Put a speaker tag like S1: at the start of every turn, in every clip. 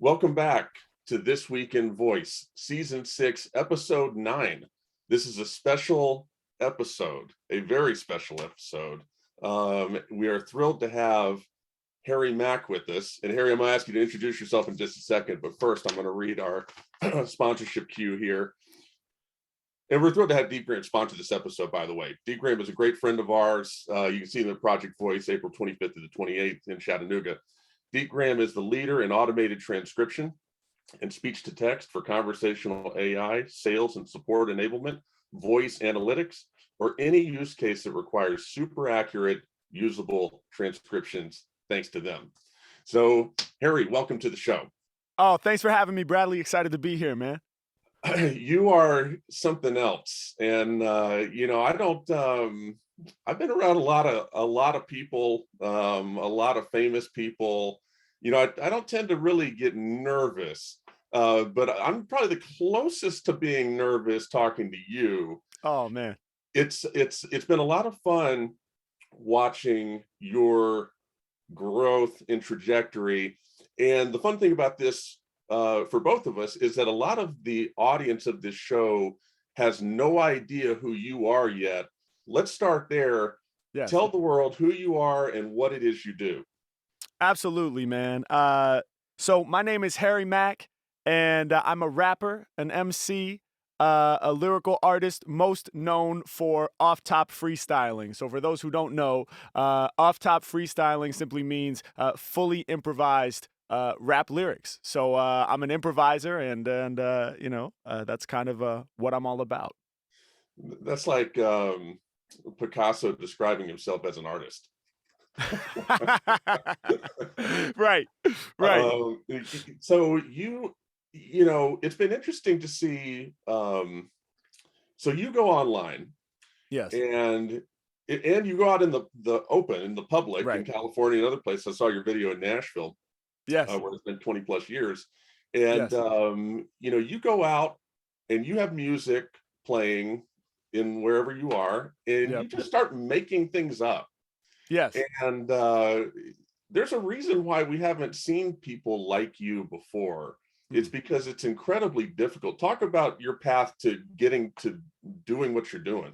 S1: Welcome back to This Week in Voice, Season 6, Episode 9. This is a special episode, a very special episode. We are thrilled to have Harry Mack with us. And Harry, I'm going to ask you to introduce yourself in just a second, but first I'm going to read our sponsorship cue here. And we're thrilled to have Deep Graham sponsor this episode, by the way. Deep Graham is a great friend of ours. You can see them at Project Voice, April 25th to the 28th in Chattanooga. Deep Graham is the leader in automated transcription and speech to text for conversational AI, sales and support enablement, voice analytics, or any use case that requires super accurate, usable transcriptions, thanks to them. So, Harry, welcome to the show.
S2: Oh, thanks for having me, Bradley. Excited to be here, man.
S1: You are something else. And, I don't, I've been around a lot of people, a lot of famous people. I don't tend to really get nervous, but I'm probably the closest to being nervous talking to you.
S2: Oh man,
S1: it's been a lot of fun watching your growth and trajectory. And the fun thing about this for both of us is that a lot of the audience of this show has no idea who you are yet. Let's start there.
S2: yes.
S1: Tell the world who you are and what it is you do.
S2: Absolutely, man. So my name is Harry Mack, and I'm a rapper, an MC, a lyrical artist, most known for off-top freestyling. So for those who don't know, off-top freestyling simply means fully improvised rap lyrics. So I'm an improviser, and that's kind of what I'm all about.
S1: That's like Picasso describing himself as an artist.
S2: Right.
S1: So it's been interesting to see. So you go online,
S2: Yes,
S1: and you go out in the open, in the public,
S2: right.
S1: in California and other places. I saw your video in Nashville,
S2: Yes,
S1: where it's been 20 plus years, and
S2: yes.
S1: you go out and you have music playing in wherever you are, and you
S2: Yep.
S1: just start making things up.
S2: Yes.
S1: And there's a reason why we haven't seen people like you before. It's because it's incredibly difficult. Talk about your path to getting to doing what you're doing.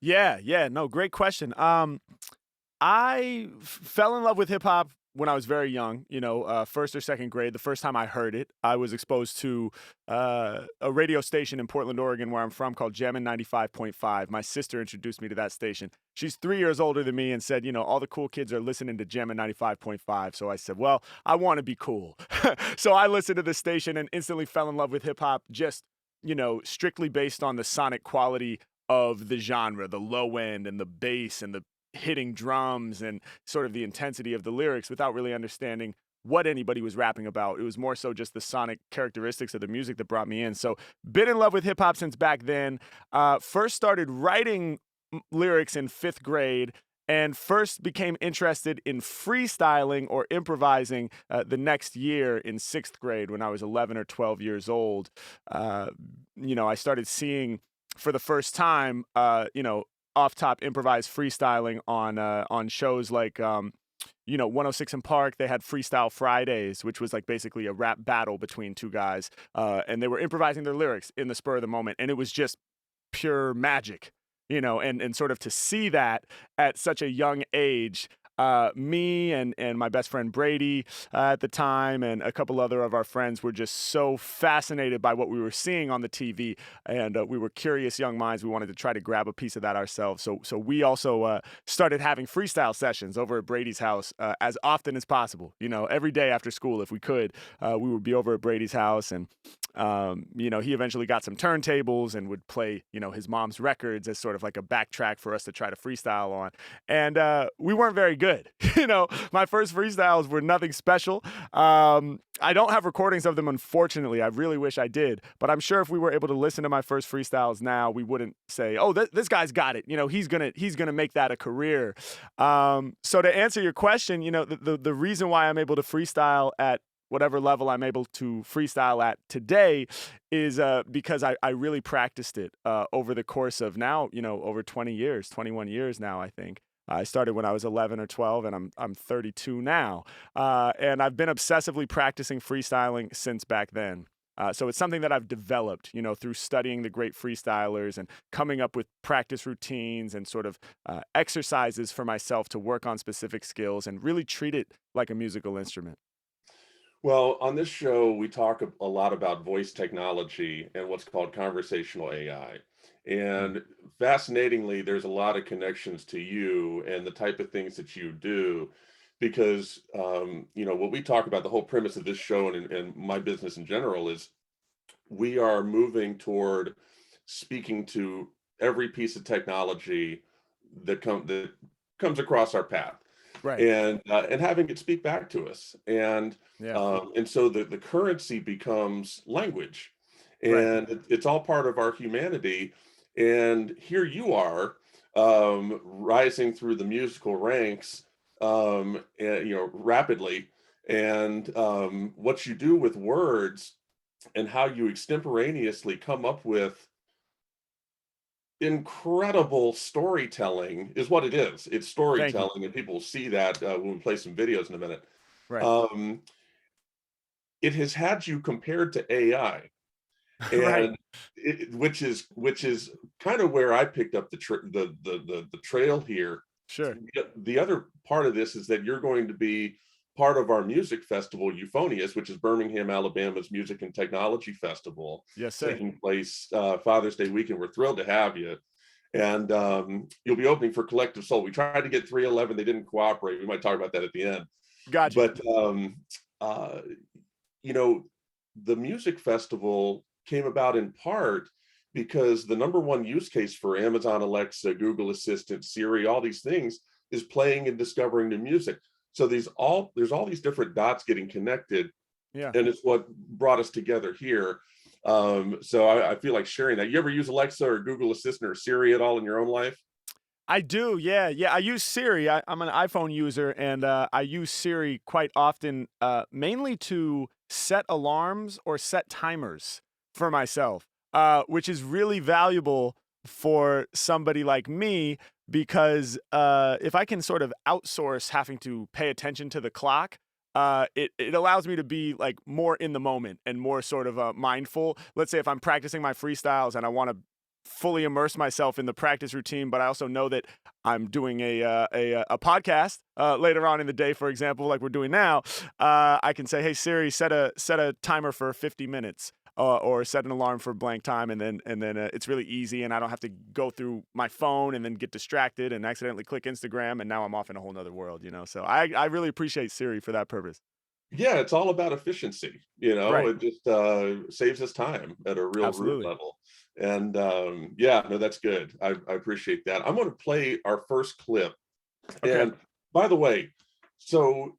S2: Yeah. No, great question. I fell in love with hip hop when I was very young, first or second grade. The first time I heard it, I was exposed to a radio station in Portland, Oregon, where I'm from, called Jammin' 95.5. My sister introduced me to that station. She's 3 years older than me and said, all the cool kids are listening to Jammin' 95.5. So I said, well, I want to be cool. So I listened to the station and instantly fell in love with hip hop, just, strictly based on the sonic quality of the genre, the low end and the bass and the hitting drums and sort of the intensity of the lyrics, without really understanding what anybody was rapping about. It was more so just the sonic characteristics of the music that brought me in. So been in love with hip hop since back then. First started writing lyrics in 5th grade, and first became interested in freestyling or improvising the next year in 6th grade, when I was 11 or 12 years old. I started seeing for the first time, off-top improvised freestyling on shows like 106 in Park. They had Freestyle Fridays, which was like basically a rap battle between two guys, and they were improvising their lyrics in the spur of the moment, and it was just pure magic, and sort of to see that at such a young age. Me and my best friend Brady at the time, and a couple other of our friends, were just so fascinated by what we were seeing on the TV, and we were curious young minds. We wanted to try to grab a piece of that ourselves. So we also started having freestyle sessions over at Brady's house as often as possible. Every day after school, if we could, we would be over at Brady's house, and he eventually got some turntables and would play, his mom's records as sort of like a backtrack for us to try to freestyle on. And we weren't very good. My first freestyles were nothing special. I don't have recordings of them, unfortunately. I really wish I did. But I'm sure if we were able to listen to my first freestyles now, we wouldn't say, oh, this guy's got it. He's gonna make that a career. So to answer your question, the reason why I'm able to freestyle at whatever level I'm able to freestyle at today is because I really practiced it over the course of now, over 20 years, 21 years now, I think. I started when I was 11 or 12, and I'm 32 now. And I've been obsessively practicing freestyling since back then. So it's something that I've developed, through studying the great freestylers and coming up with practice routines and sort of exercises for myself to work on specific skills and really treat it like a musical instrument.
S1: Well, on this show, we talk a lot about voice technology and what's called conversational AI.
S2: Mm.
S1: And fascinatingly, there's a lot of connections to you and the type of things that you do, because what we talk about, the whole premise of this show and my business in general, is we are moving toward speaking to every piece of technology that comes across our path,
S2: Right.
S1: and having it speak back to us,
S2: Yeah.
S1: and so the currency becomes language,
S2: Right.
S1: and it's all part of our humanity. And here you are, rising through the musical ranks, and, rapidly, and what you do with words and how you extemporaneously come up with incredible storytelling is what it is. It's
S2: Thank you.
S1: storytelling, and people will see that when we play some videos in a minute.
S2: Right.
S1: Um, it has had you compared to AI,
S2: Right.
S1: and which is kind of where I picked up the trail here.
S2: Sure.
S1: The other part of this is that you're going to be part of our music festival, Euphonious, which is Birmingham, Alabama's music and technology festival,
S2: Yes, sir.
S1: taking place Father's Day weekend. We're thrilled to have you. And you'll be opening for Collective Soul. We tried to get 311, they didn't cooperate. We might talk about that at the end.
S2: Gotcha.
S1: But uh, you know, the music festival came about in part because the number one use case for Amazon Alexa, Google Assistant, Siri, all these things is playing and discovering new music. So there's all these different dots getting connected,
S2: Yeah.
S1: and it's what brought us together here. So I feel like sharing that. You ever use Alexa or Google Assistant or Siri at all in your own life?
S2: I do, yeah, yeah. I use Siri. I'm an iPhone user, and I use Siri quite often, mainly to set alarms or set timers for myself, which is really valuable for somebody like me because if I can sort of outsource having to pay attention to the clock. It allows me to be like more in the moment and more sort of mindful. Let's say if I'm practicing my freestyles and I want to fully immerse myself in the practice routine, but I also know that I'm doing a podcast later on in the day, for example, like we're doing now. I can say, "Hey Siri, set a timer for 50 minutes." Or set an alarm for blank time, and then it's really easy, and I don't have to go through my phone and then get distracted and accidentally click Instagram, and now I'm off in a whole nother world, So I really appreciate Siri for that purpose.
S1: Yeah, it's all about efficiency.
S2: Right.
S1: It just saves us time at a real root
S2: Absolutely.
S1: level. And yeah, no, that's good. I appreciate that. I'm going to play our first clip.
S2: Okay.
S1: And by the way, so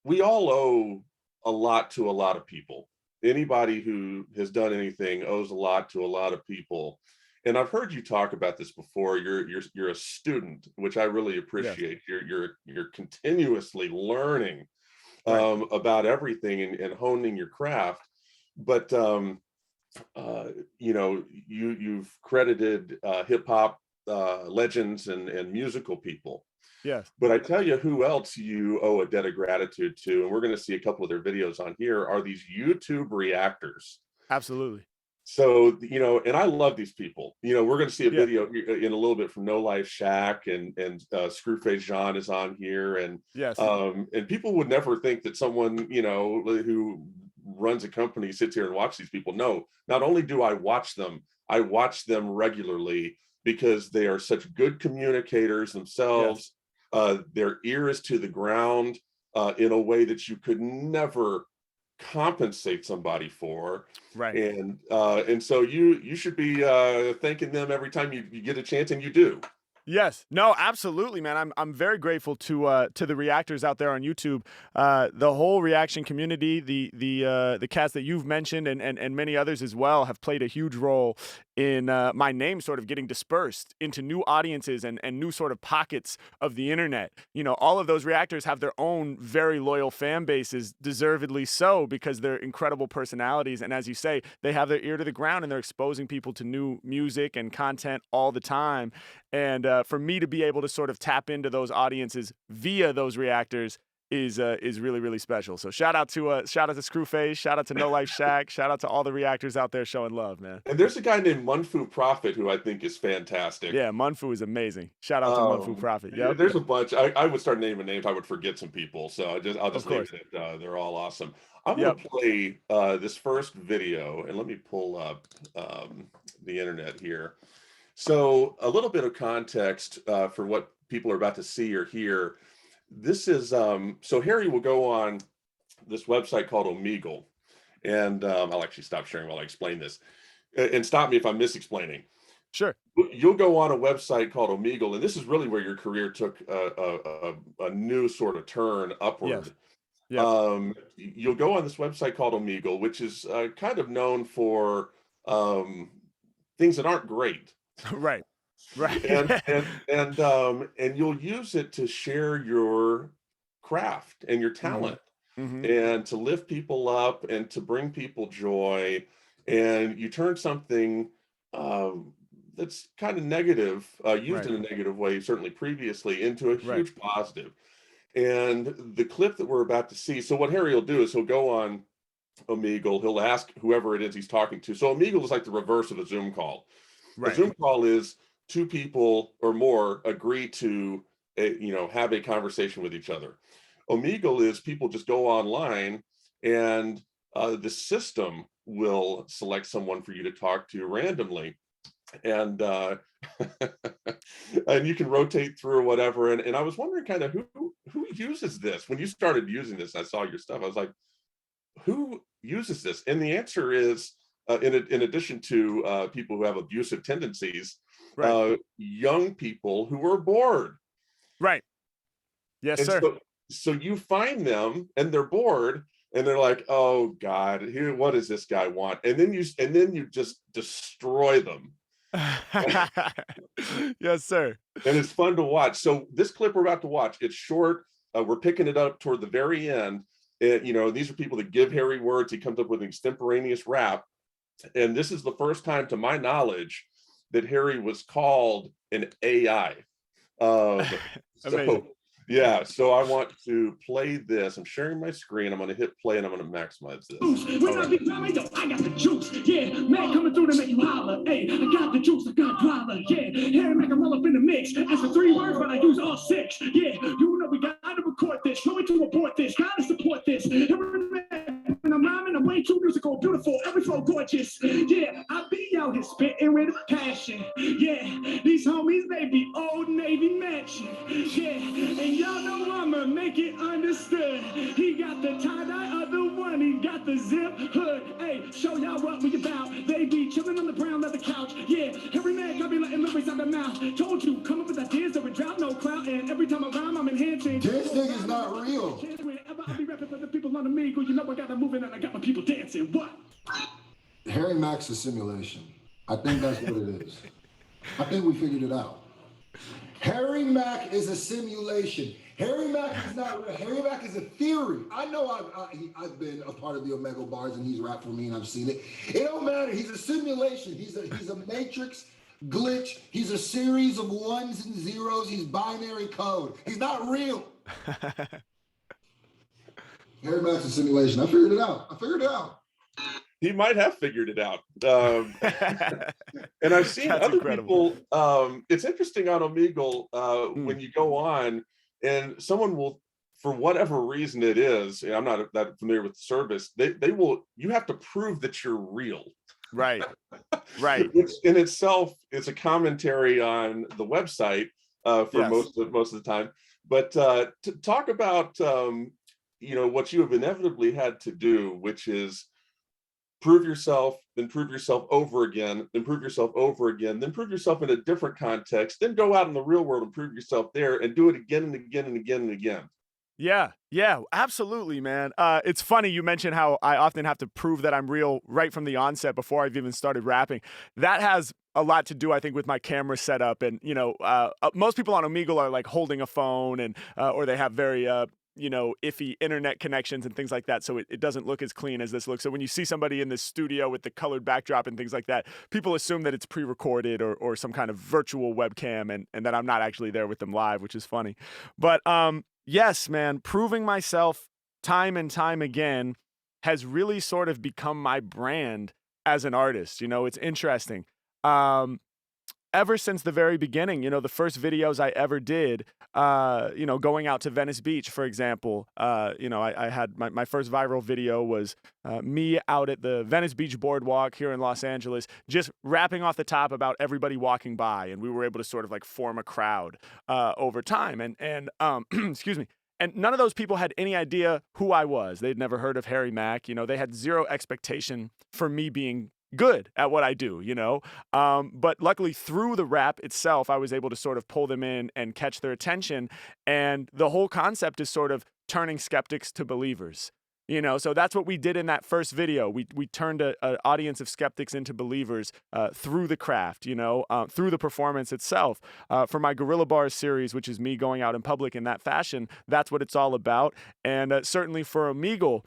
S1: we all owe a lot to a lot of people. Anybody who has done anything owes a lot to a lot of people. And I've heard you talk about this before. You're a student, which I really
S2: Yes.
S1: appreciate. You're continuously learning
S2: Right.
S1: about everything, and honing your craft. But you've credited hip hop legends and musical people.
S2: Yes.
S1: But I tell you who else you owe a debt of gratitude to, and we're going to see a couple of their videos on here, are these YouTube reactors.
S2: Absolutely.
S1: So, and I love these people. We're going to see a
S2: Yeah.
S1: video in a little bit from No Life Shack, and Screwface Jean is on here,
S2: Yes.
S1: and people would never think that someone who runs a company sits here and watch these people. No, not only do I watch them regularly because they are such good communicators
S2: Yes.
S1: themselves. Their ear is to the ground in a way that you could never compensate somebody for.
S2: Right.
S1: And so you should be thanking them every time you get a chance, and you do.
S2: Yes. No, absolutely, man. I'm very grateful to the reactors out there on YouTube. The whole reaction community, the cats that you've mentioned and many others as well have played a huge role in my name sort of getting dispersed into new audiences and new sort of pockets of the internet. You know, all of those reactors have their own very loyal fan bases, deservedly so, because they're incredible personalities. And as you say, they have their ear to the ground and they're exposing people to new music and content all the time. And for me to be able to sort of tap into those audiences via those reactors is really really special. So shout out to Screwface, shout out to No Life Shack, shout out to all the reactors out there showing love, man.
S1: And there's a guy named Munfu Prophet who I think is fantastic.
S2: Yeah, Munfu is amazing. Shout out to Munfu Prophet. Yep.
S1: There's a bunch. I would start naming names. I would forget some people, so I'll
S2: Of
S1: just leave
S2: course.
S1: it at they're all awesome. I'm
S2: Yep.
S1: gonna play this first video, and let me pull up the internet here. So a little bit of context for what people are about to see or hear. This is so Harry will go on this website called Omegle, and I'll actually stop sharing while I explain this, and stop me if I'm misexplaining.
S2: Sure.
S1: You'll go on a website called Omegle, and this is really where your career took a new sort of turn upward.
S2: Yes. Yep.
S1: You'll go on this website called Omegle, which is kind of known for things that aren't great.
S2: Right. Right.
S1: and you'll use it to share your craft and your talent, and to lift people up and to bring people joy. And you turn something that's kind of negative, used in a negative way, certainly previously, into a huge positive. And the clip that we're about to see, so what Harry will do is he'll go on Omegle, he'll ask whoever it is he's talking to. So Omegle is like the reverse of a Zoom call. A Zoom call is two people or more agree to have a conversation with each other. Omegle is people just go online, and the system will select someone for you to talk to randomly, and and you can rotate through or whatever. And I was wondering kind of who uses this. When you started using this, I saw your stuff, I was like, who uses this? And the answer is in addition to people who have abusive tendencies, young people who are bored.
S2: Right. Yes,
S1: and
S2: sir.
S1: So you find them and they're bored, and they're like, oh God, what does this guy want? And then you just destroy them.
S2: Yes, sir.
S1: And it's fun to watch. So this clip we're about to watch, it's short. We're picking it up toward the very end. These are people that give Harry words. He comes up with an extemporaneous rap. And this is the first time, to my knowledge, that Harry was called an AI. So I want to play this. I'm sharing my screen. I'm going to hit play, and I'm going to maximize this.
S3: I got the juice. Yeah, man coming through to make you holler. Hey, I got the juice. I got drama. Yeah, Harry Mack, I'm all up in the mix. As for 3 words, but I use all 6. Yeah, you know we got to record this. No way to report this. Got to support this. When I'm rhyming, I'm way too musical, beautiful, every flow gorgeous. Yeah, I be out here spitting with passion. Yeah, these homies, they be Old Navy mansion. Yeah, and y'all know I'ma make it understood. He got the tie-dye, other one, he got the zip hood. Hey, show y'all what we about. They be chilling on the brown leather couch. Yeah, Harry Mack, I be letting lyrics out the mouth. Told you, come up with ideas that would drop no clout. And every time I rhyme, I'm enhancing.
S4: This nigga's not real.
S3: Whenever I be rapping for the people on the Amigo, you know I got them moving and I got my people dancing. What?
S4: Harry Mack's a simulation. I think that's what it is. I think we figured it out. Harry Mack is a simulation. Harry Mack is not real. Harry Mack is a theory. I know I've been a part of the Omegle bars, and he's rapped for me, and I've seen it. It don't matter. He's a simulation. He's a matrix glitch. He's a series of ones and zeros. He's binary code. He's not real. Harry Mack's a simulation. I figured it out.
S1: He might have figured it out. And I've seen other people. It's interesting on Omegle when you go on and someone will, for whatever reason it is, and I'm not that familiar with the service, you have to prove that you're real.
S2: Right.
S1: Which in itself is a commentary on the website for most of the time. But to talk about what you have inevitably had to do, which is prove yourself, then prove yourself over again, then prove yourself over again, then prove yourself in a different context, then go out in the real world and prove yourself there, and do it again and again and again and again.
S2: Yeah, yeah, absolutely, man. It's funny you mentioned how I often have to prove that I'm real right from the onset before I've even started rapping. That has a lot to do, I think, with my camera setup. And most people on Omegle are like holding a phone, and or they have very iffy internet connections and things like that. So it doesn't look as clean as this looks. So when you see somebody in this studio with the colored backdrop and things like that, people assume that it's pre-recorded or some kind of virtual webcam, and that I'm not actually there with them live, which is funny. But yes, man, proving myself time and time again has really sort of become my brand as an artist. It's interesting. Um, Ever since the very beginning, the first videos I ever did, going out to Venice Beach, for example, I had my first viral video was me out at the Venice Beach boardwalk here in Los Angeles, just rapping off the top about everybody walking by. And we were able to sort of like form a crowd over time. And excuse me. And none of those people had any idea who I was. They'd never heard of Harry Mack. They had zero expectation for me being good at what I do. But luckily through the rap itself, I was able to sort of pull them in and catch their attention. And the whole concept is sort of turning skeptics to believers. So that's what we did in that first video. We turned an audience of skeptics into believers through the craft, through the performance itself. For my Gorilla Bars series, which is me going out in public in that fashion, that's what it's all about. And certainly for Omegle,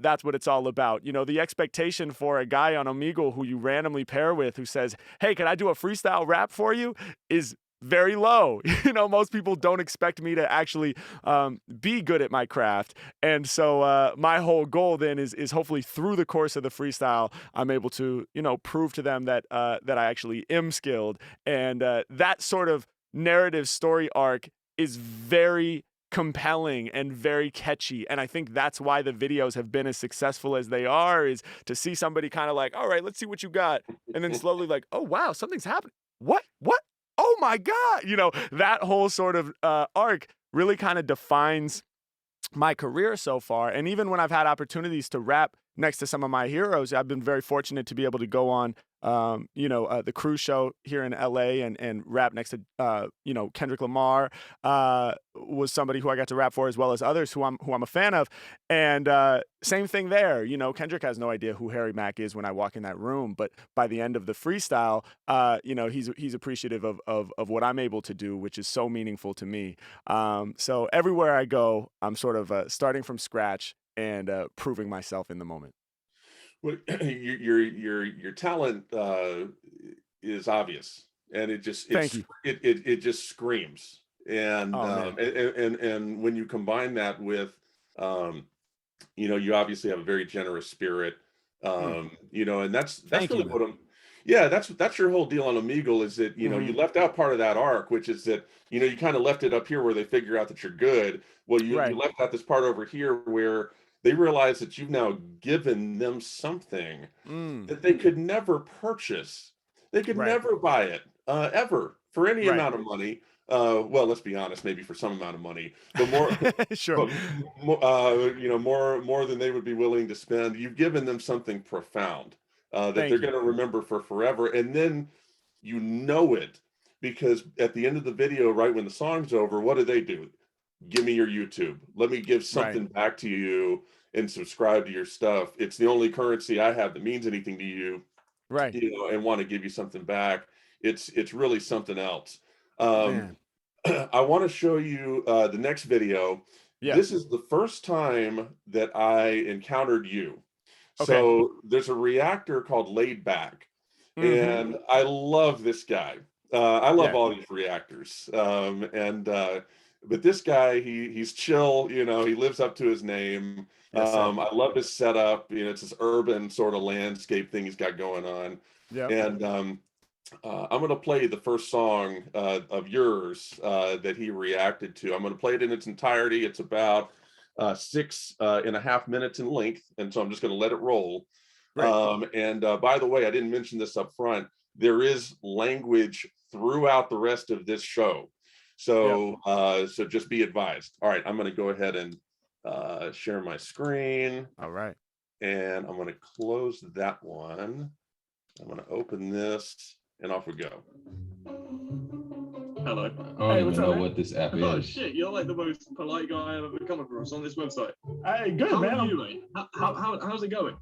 S2: that's what it's all about. The expectation for a guy on Omegle who you randomly pair with who says, hey, can I do a freestyle rap for you, is very low. Most people don't expect me to actually be good at my craft. And so my whole goal then is hopefully through the course of the freestyle, I'm able to, prove to them that that I actually am skilled. And that sort of narrative story arc is very compelling and very catchy. And I think that's why the videos have been as successful as they are, is to see somebody kind of like, all right, let's see what you got. And then slowly like, oh, wow, something's happening. What? Oh my God. That whole sort of arc really kind of defines my career so far. And even when I've had opportunities to rap next to some of my heroes, I've been very fortunate to be able to go on, the cruise show here in LA and rap next to, Kendrick Lamar was somebody who I got to rap for, as well as others who I'm a fan of. And same thing there. Kendrick has no idea who Harry Mack is when I walk in that room, but by the end of the freestyle, he's appreciative of what I'm able to do, which is so meaningful to me. So everywhere I go, I'm sort of starting from scratch and proving myself in the moment.
S1: Well, your talent is obvious, and
S2: Thank you.
S1: it just screams. And
S2: Oh man.
S1: and when you combine that with, you obviously have a very generous spirit,
S2: Mm.
S1: and that's
S2: Thank you,
S1: really
S2: man.
S1: what I'm. Yeah, that's your whole deal on Omegle, is that
S2: Hmm.
S1: you left out part of that arc, which is that you kind of left it up here where they figure out that you're good. Well, you
S2: Right.
S1: left out this part over here where they realize that you've now given them something
S2: Mm.
S1: that they could never purchase. They could
S2: Right.
S1: never buy it ever for any
S2: Right.
S1: amount of money. Well, let's be honest, maybe for some amount of money, but more,
S2: Sure.
S1: but more than they would be willing to spend. You've given them something profound that they're
S2: Thank you.
S1: going to remember for forever, and then it, because at the end of the video, right when the song's over, what do? Give me your YouTube. Let me give
S2: Right.
S1: something back to you and subscribe to your stuff. It's the only currency I have that means anything to you,
S2: Right.
S1: and want to give you something back. It's really something else. Um,
S2: Man.
S1: I want to show you the next video.
S2: Yeah.
S1: This is the first time that I encountered you.
S2: Okay.
S1: So there's a reactor called Laid Back,
S2: Mm-hmm.
S1: and I love this guy. I love
S2: Yeah.
S1: all these reactors, but this guy, he's chill. He lives up to his name.
S2: Yes, sir.
S1: I love his setup. It's this urban sort of landscape thing he's got going on,
S2: Yep.
S1: and I'm going to play the first song of yours that he reacted to. I'm going to play it in its entirety. It's about 6.5 minutes in length, and so I'm just going to let it roll.
S2: Great.
S1: And by the way, I didn't mention this up front. There is language throughout the rest of this show,
S2: Yep.
S1: so just be advised. All right, I'm going to go ahead and share my screen,
S2: All right.
S1: and I'm going to close that one. I'm going to open this, and off we go.
S5: Hello.
S6: I don't
S3: Hey,
S6: even
S3: what's
S6: know
S3: up,
S6: what this app
S5: Oh
S6: is.
S5: shit, you're like the most polite guy I've ever come across on this website.
S3: Hey, good,
S5: How
S3: man.
S5: are you, mate? How's it going?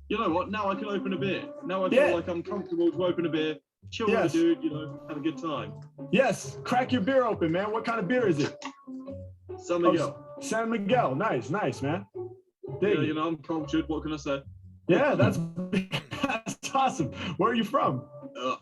S5: You know what? Now I can open a beer. Now I
S3: Yeah.
S5: feel like I'm comfortable to open a beer, chill with a
S3: Yes.
S5: dude, have a good time.
S3: Yes, crack your beer open, man. What kind of beer is it?
S5: San Miguel.
S3: San Miguel. Nice, man. Dig it.
S5: I'm cultured. What can I say?
S3: Yeah, that's awesome. Where are you from?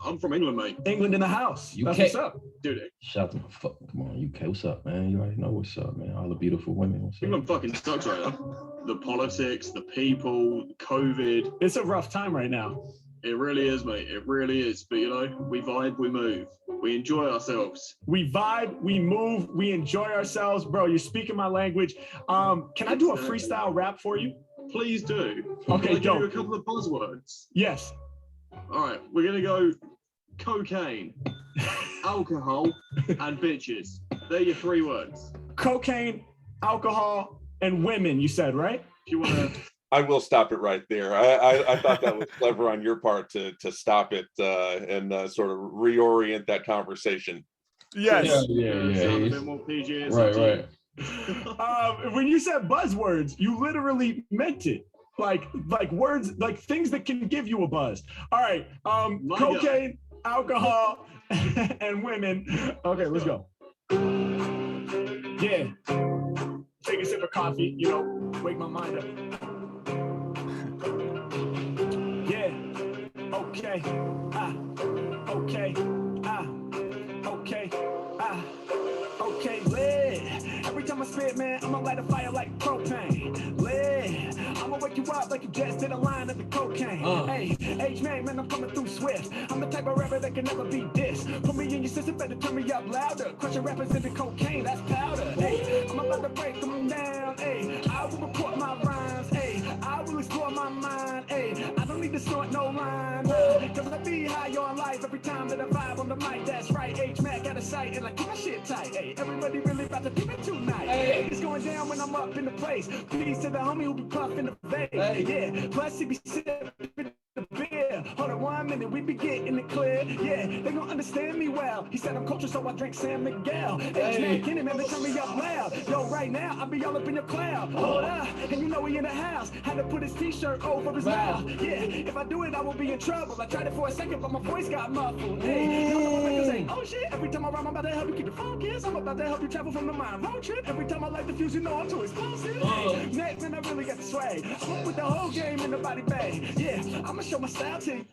S5: I'm from England, mate.
S3: England in the house.
S6: UK.
S3: That's what's up.
S5: Dude,
S6: Shout to my fuck. Come on, UK. What's up, man? You already know what's up, man. All the beautiful women. What's up?
S5: England fucking sucks right now. The politics, the people, COVID.
S3: It's a rough time right now.
S5: It really is, mate. It really is. But we vibe, we move, we enjoy ourselves.
S3: We vibe, we move, we enjoy ourselves. Bro, you're speaking my language. Can I do a freestyle rap for you?
S5: Please do.
S3: Okay,
S5: Can I give you a
S3: dope.
S5: couple of buzzwords?
S3: Yes.
S5: All right, we're gonna go cocaine, alcohol, and bitches. They're your 3 words.
S3: Cocaine, alcohol, and women, you said, right?
S5: If you wanna.
S1: I will stop it right there. I thought that was clever on your part to stop it and sort of reorient that conversation.
S2: Yes.
S6: Yeah.
S5: Sound a bit more PG. It's
S6: Right,
S5: up to you.
S6: right.
S3: When you said buzzwords, you literally meant it. Like words, like things that can give you a buzz. All right.
S5: My
S3: Cocaine, alcohol, and women. Okay, let's go. Yeah. Take a sip of coffee, wake my mind up. Yeah. Okay. Okay. Okay, lit. Every time I spit, man, I'ma light a fire like propane. Lit. I'ma wake you up like you just did a line of the cocaine. Hey, H-Man, man, I'm coming through swift. I'm the type of rapper that can never be dissed. Put me in your system, better turn me up louder. Crushing rappers into cocaine, that's powder. Hey, I'm about to break them down. Hey, I will report my rhymes. Hey, I will explore my mind. Hey, I don't need to snort no line. Cause I be high on life every time that I vibe on the mic. That's right, H-Mack out of sight and I keep my shit tight. Hey, everybody really about to do it tonight. Hey, it's going down when I'm up in the place. Peace to the homie who be puffing the vape. Yeah, plus he be sipping the beer. Hold on 1 minute, we be getting it clear. Yeah, they gon' understand me well. He said I'm cultured, so I drink San Miguel. H-Mack Kenny, man, they turn me up loud. Yo, right now, I be all up in your cloud. Hold up, and we in the house. Had to put his t-shirt over his mouth. Yeah, if I do it, I will be in trouble. I tried it for a second, but my voice got muffled. Hey, you know my say, oh shit, every time I rhyme, I'm about to help you keep it focused. I'm about to help you travel from the mind road trip. Every time I light the fuse, I'm too explosive. Hey, next, man, I really got the swag. I'm with the whole game in the body bag. Yeah, I'ma show my style to you.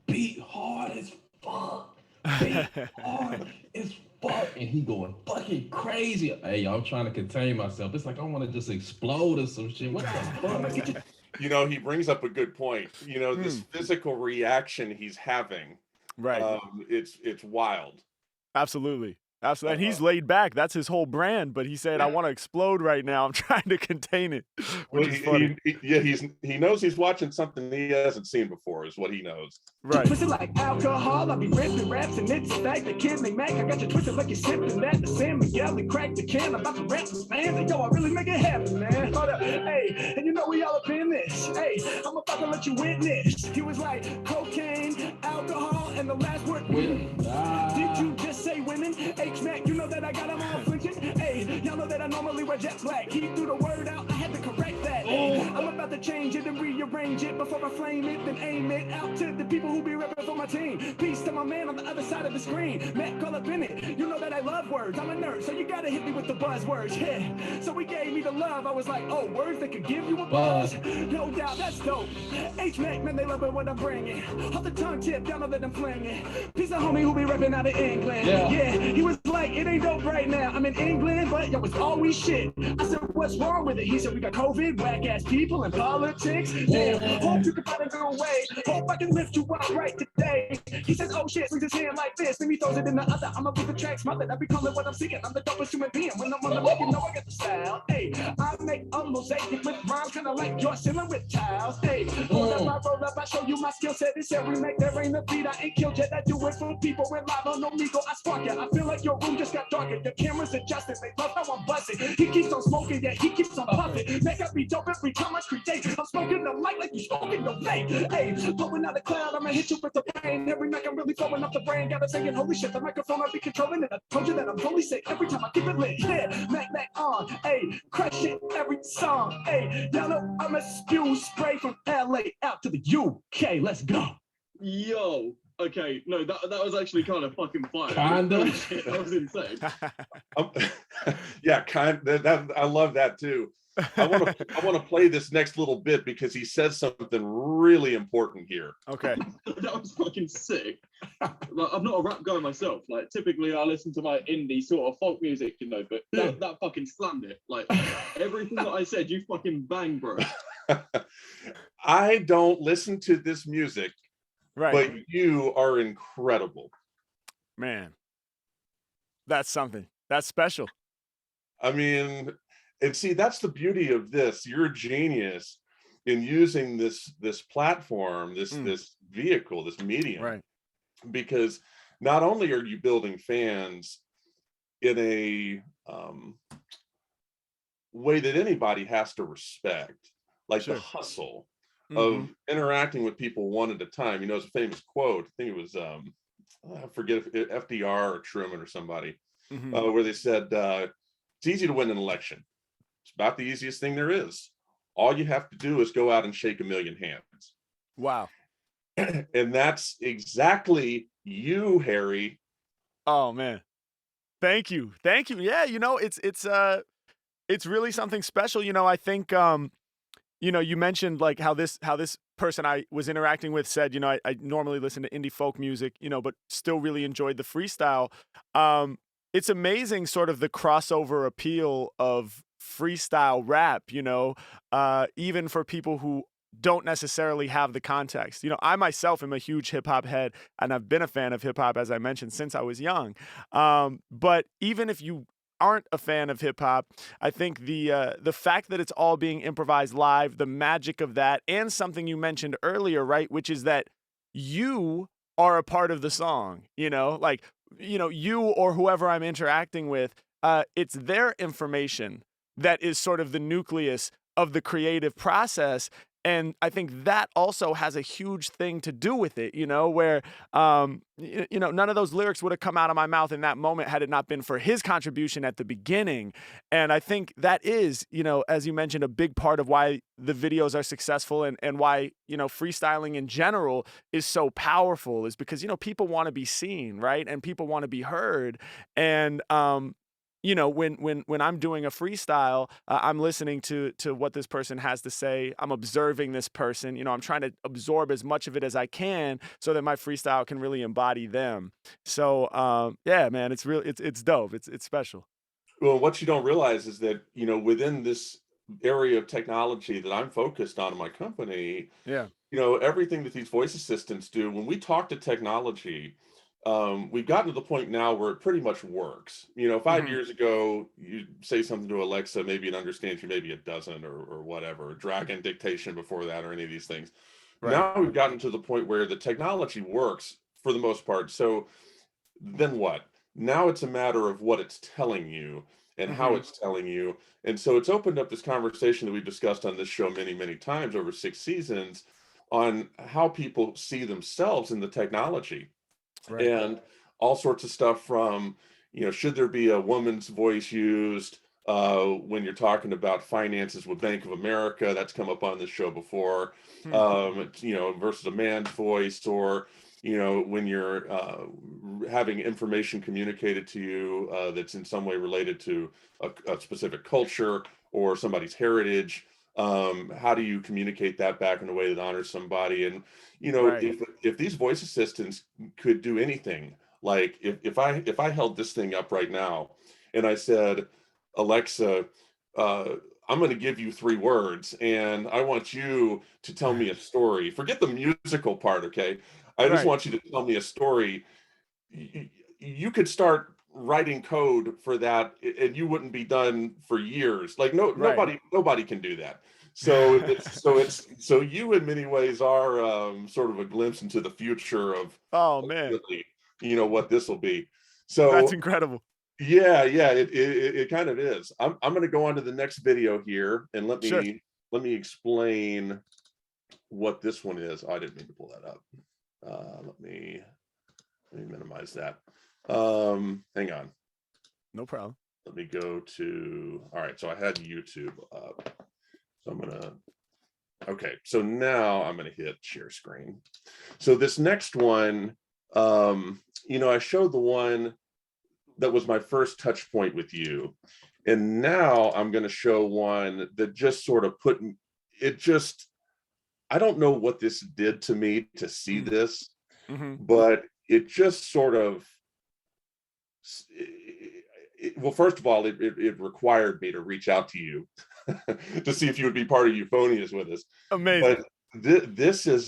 S6: Beat hard as fuck. Beat hard as fuck. And he going fucking crazy. Hey, I'm trying to contain myself. It's like I want to just explode or some shit. What the fuck?
S1: He brings up a good point. This physical reaction he's having,
S2: Right.
S1: It's wild.
S2: Absolutely. And he's laid back. That's his whole brand. But he said, I want to explode right now. I'm trying to contain it, which is funny.
S1: He knows he's watching something he hasn't seen before, is what he knows.
S2: Right.
S3: Twisted like alcohol, I be ripping raps and it's a fact. The kid named Mac, I got you twisted like you're sipping that. The San Miguel and crack the can. I'm about to rap some fans. And yo, I really make it happen, man. Hold up. Hey, and we all up in this. Hey, I'm about to let you witness. He was like cocaine, alcohol, and the last word women. Did you just say women? H-Mack, you know that I got him all flinching. Hey, y'all know that I normally wear jet black. He threw the word out, I had to correct that. Hey, I'm about to change it and rearrange it before I flame it, then aim it out to the people who be repping for my team. Peace to my man on the other side of the screen. Matt, call up in it. You know that I love words. I'm a nerd, so you gotta hit me with the buzzwords. Yeah. So he gave me the love. I was like, oh, words that could give you a buzz. No doubt, that's dope. H-Mack, man, they love it when I'm bringing. Off the tongue tip, y'all know that I'm flinging. Peace of homie who be repping out of England. Yeah, he was like, it ain't dope right now. I'm in England, but yo, it's always shit. I said, what's wrong with it? He said, we got COVID, whack ass people, and politics. Damn, hope you can find a new way. Hope I can lift you up right today. He says, oh shit, swings his hand like this. Then he throws it in the other. I'ma put the track smothered. I be calling what I'm seeking. I'm the dopest human being. When I'm on the mic, you know I got the style. Hey, I make a mosaic with rhymes, kinda like your ceiling with tiles. Hey, hold up, I roll up, I show you my skill set. It's every make, there ain't a beat. I ain't killed yet. I do it for people when live on no ego. I spark it. I feel like your room just got darker. Your cameras adjusted. They love how I'm buzzing. He keeps on smoking, yeah, he keeps on puff it. Make up be dope every time I create. I'm smoking the mic like you smoking the vape. Hey, blowing out the cloud, I'ma hit you with the rain. Every night I'm really flowing off the brain. Gotta saying, holy shit, the microphone I be controlling it. I told you that I'm holy sick every time I keep it lit. Yeah, Mac on, hey, crush it every song. Hey, y'all know I'm a spew spray from LA out to the UK. Let's go.
S5: Yo. Okay, no, that was actually kind of fucking fire.
S6: Kinda.
S5: That was insane.
S1: Yeah, that I love that too. I want to play this next little bit because he says something really important here.
S2: Okay.
S5: That was fucking sick. Like, I'm not a rap guy myself. Like, typically I listen to my indie sort of folk music, you know, but that fucking slammed it. Like, everything that I said, you fucking bang, bro.
S1: I don't listen to this music,
S2: Right.
S1: but you are incredible.
S2: Man, that's something. That's special.
S1: I mean, and see, that's the beauty of this. You're a genius in using this platform, this vehicle, this medium,
S2: Right.
S1: because not only are you building fans in a way that anybody has to respect, like
S2: Sure.
S1: the hustle
S2: Mhm.
S1: of interacting with people one at a time. You know, it's a famous quote. I think it was I forget if FDR or Truman or somebody,
S2: Mhm.
S1: where they said, it's easy to win an election. It's about the easiest thing there is. All you have to do is go out and shake a million hands.
S2: Wow.
S1: And that's exactly you, Harry.
S2: Oh man. Thank you. Thank you. Yeah, you know, it's really something special. You know, I think you know, you mentioned like how this person I was interacting with said, you know, I normally listen to indie folk music, you know, but still really enjoyed the freestyle. It's amazing sort of the crossover appeal of freestyle rap, you know, even for people who don't necessarily have the context. You know, I myself am a huge hip hop head and I've been a fan of hip hop, as I mentioned, since I was young. But even if you aren't a fan of hip hop, I think the fact that it's all being improvised live, the magic of that, and something you mentioned earlier, right, which is that you are a part of the song. You know, like you or whoever I'm interacting with, it's their information that is sort of the nucleus of the creative process. And I think that also has a huge thing to do with it, you know, where, you know, none of those lyrics would have come out of my mouth in that moment had it not been for his contribution at the beginning. And I think that is, you know, as you mentioned, a big part of why the videos are successful and why, you know, freestyling in general is so powerful is because, you know, people want to be seen, right? And people want to be heard. And, you know, when I'm doing a freestyle, I'm listening to what this person has to say. I'm observing this person. You know, I'm trying to absorb as much of it as I can so that my freestyle can really embody them. So, yeah, man, it's dope. It's special.
S1: Well, what you don't realize is that, you know, within this area of technology that I'm focused on in my company,
S2: Yeah.
S1: you know, everything that these voice assistants do, when we talk to technology, we've gotten to the point now where it pretty much works. You know, 5 years ago, you say something to Alexa, maybe it understands you, maybe it doesn't, or whatever. Dragon dictation before that, or any of these things.
S2: Right.
S1: Now we've gotten to the point where the technology works for the most part. So then what? Now it's a matter of what it's telling you and how it's telling you. And so it's opened up this conversation that we've discussed on this show many, many times over 6 seasons on how people see themselves in the technology.
S2: Right.
S1: And all sorts of stuff from, you know, should there be a woman's voice used when you're talking about finances with Bank of America? That's come up on this show before. You know, versus a man's voice, or, you know, when you're having information communicated to you that's in some way related to a specific culture or somebody's heritage. How do you communicate that back in a way that honors somebody? And, you know,
S2: Right.
S1: if these voice assistants could do anything, like if I held this thing up right now and I said, Alexa, I'm going to give you 3 words and I want you to tell me a story. Forget the musical part, okay? I just
S2: Right.
S1: want you to tell me a story. You could start writing code for that and you wouldn't be done for years. Like
S2: Right.
S1: nobody can do that. So you in many ways are sort of a glimpse into the future of
S2: Oh man,
S1: ultimately, you know, what this will be.
S2: that's
S1: So
S2: incredible.
S1: Yeah, it kind of is. I'm going to go on to the next video here, and let me explain what this one is. Oh, I didn't mean to pull that up. Let me minimize that. Hang on.
S2: No problem.
S1: Let me go to, all right, so I had YouTube up. So I'm gonna, okay, so now I'm gonna hit share screen. So this next one, you know, I showed the one that was my first touch point with you. And now I'm gonna show one that just sort of put, it just, I don't know what this did to me to see this, but it just sort of, well, first of all, it required me to reach out to you to see if you would be part of Euphonious with us.
S2: Amazing.
S1: But this is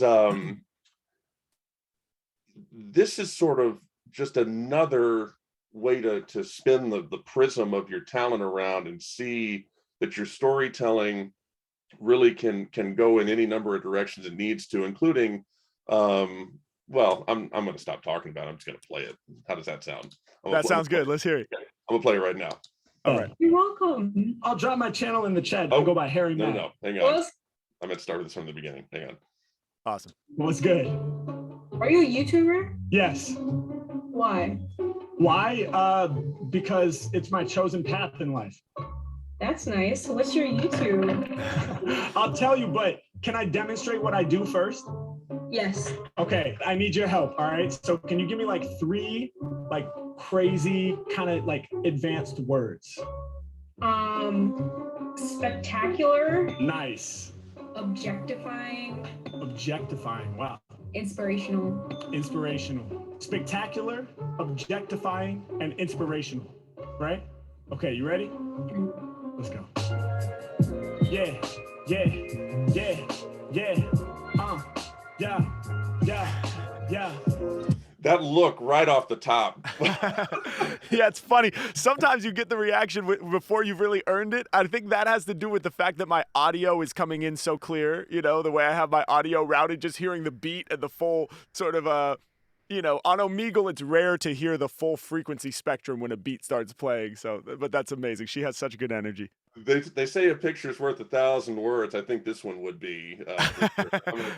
S1: sort of just another way to spin the prism of your talent around and see that your storytelling really can go in any number of directions it needs to, including well, I'm going to stop talking about it. I'm just going to play it. How does that sound?
S2: That sounds good. Let's hear it.
S1: I'm going to play it right now.
S2: All right.
S3: You're welcome. I'll drop my channel in the chat. I'll go by Harry Mack.
S1: No, hang on. I'm going to start this from the beginning. Hang on.
S2: Awesome.
S3: What's good?
S7: Are you a YouTuber?
S3: Yes.
S7: Why?
S3: Why? Because it's my chosen path in life.
S7: That's nice. What's your YouTube?
S3: I'll tell you, but can I demonstrate what I do first?
S7: Yes.
S3: Okay, I need your help, all right? So can you give me like 3 like crazy kind of like advanced words?
S7: Spectacular.
S3: Nice.
S7: Objectifying.
S3: Objectifying, wow.
S7: Inspirational.
S3: Inspirational. Spectacular, objectifying, and inspirational, right? Okay, you ready? Let's go. Yeah.
S1: That look right off the top.
S2: Yeah, it's funny. Sometimes you get the reaction before you've really earned it. I think that has to do with the fact that my audio is coming in so clear, you know, the way I have my audio routed, just hearing the beat and the full sort of, you know, on Omegle, it's rare to hear the full frequency spectrum when a beat starts playing. So, but that's amazing. She has such good energy.
S1: They say a picture's worth 1,000 words. I think this one would be.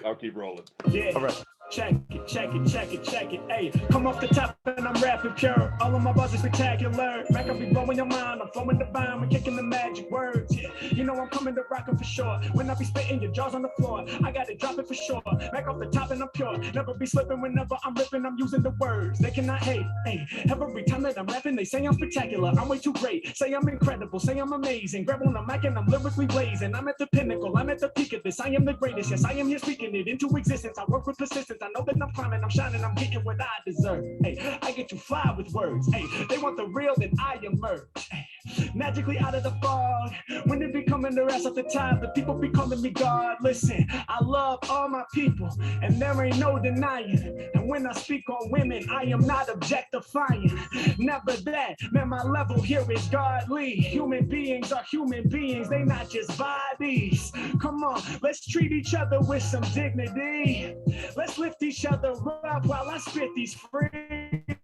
S1: I'll keep rolling.
S3: Yeah. All right. Check it. Hey, come off the top and I'm rapping pure. All of my bars are spectacular. Mac, I'll be blowing your mind. I'm flowing the bomb and kicking the magic words. Yeah, you know I'm coming to rock 'em for sure. When I be spitting, your jaws on the floor. I gotta drop it for sure. Back off the top and I'm pure. Never be slipping whenever I'm ripping. I'm using the words. They cannot hate. Hey, every time that I'm rapping, they say I'm spectacular. I'm way too great. Say I'm incredible. Say I'm amazing. Grab on the mic and I'm lyrically blazing. I'm at the pinnacle. I'm at the peak of this. I am the greatest. Yes, I am here speaking it into existence. I work with persistence. I know that I'm climbing, I'm shining, I'm getting what I deserve. Hey, I get you fly with words. Hey, they want the real, then I emerge. Hey, magically out of the fog. When they be coming their ass off the top, the people be calling me God. Listen, I love all my people, and there ain't no denying. And when I speak on women, I am not objectifying. Never that, man, my level here is godly. Human beings are human beings, they not just bodies. Come on, let's treat each other with some dignity. Let's lift each other up while I spit these free.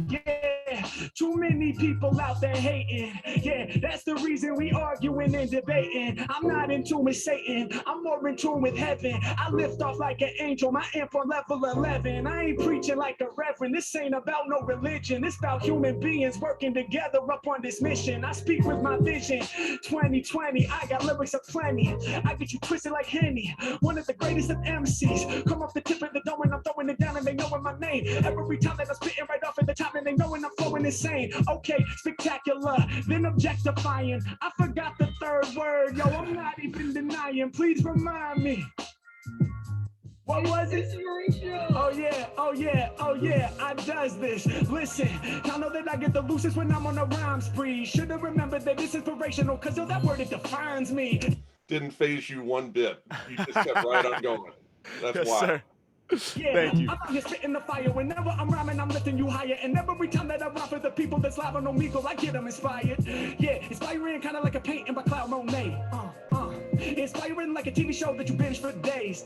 S3: Yeah, too many people out there hating. Yeah, that's the reason we arguing and debating. I'm not in tune with Satan, I'm more in tune with heaven. I lift off like an angel, my amp on level 11. I ain't preaching like a reverend, this ain't about no religion. It's about human beings working together up on this mission. I speak with my vision, 2020, I got lyrics aplenty. I get you twisted like Henny, one of the greatest of MCs. Come off the tip of the dome and I'm throwing it down and they knowin' my name. Every time that I'm spitting right off at the top and they knowin' I'm flowing insane. Okay, spectacular, then objectifying. I forgot the 3rd word, yo, I'm not even denying. Please remind me. What was it? Oh yeah, I does this. Listen, y'all know that I get the loosest when I'm on a rhyme spree. Should've remembered that it's inspirational, cause yo, that word, it defines me.
S1: Didn't phase you one bit. You just kept right on going. That's
S2: Yes,
S1: why.
S2: sir.
S3: Yeah,
S2: Thank you.
S3: I'm out here spitting the fire. Whenever I'm rhyming, I'm lifting you higher. And every time that I rhyme for the people that's live on Omegle, I get them inspired. Yeah, inspiring kind of like a painting by Claude Monet. Inspiring like a TV show that you binge for days.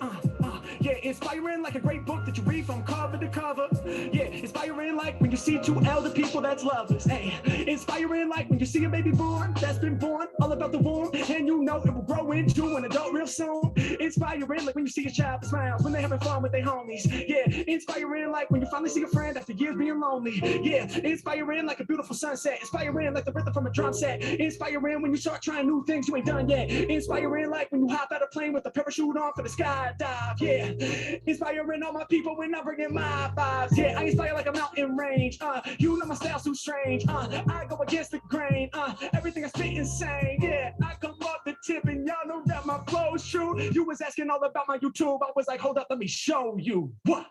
S3: Yeah, inspiring like a great book that you read from cover to cover. Yeah, inspiring like when you see two elder people that's lovers. Hey, inspiring like when you see a baby born that's been born all about the womb, and you know it will grow into an adult real soon. Inspiring like when you see a child that smiles when they're having fun with their homies. Yeah, inspiring like when you finally see a friend after years being lonely. Yeah, inspiring like a beautiful sunset. Inspiring like the rhythm from a drum set. Inspiring when you start trying new things you ain't done yet. Inspiring like when you hop out of plane with a parachute on for the skydive. Yeah, inspiring all my people when I'm bringing my vibes. Yeah, I inspire like a mountain range. You know my style's too strange. I go against the grain. Everything I spit insane. Yeah, I come off the tip and y'all know that my flow's true. You was asking all about my YouTube. I was like, hold up, let me show you. What?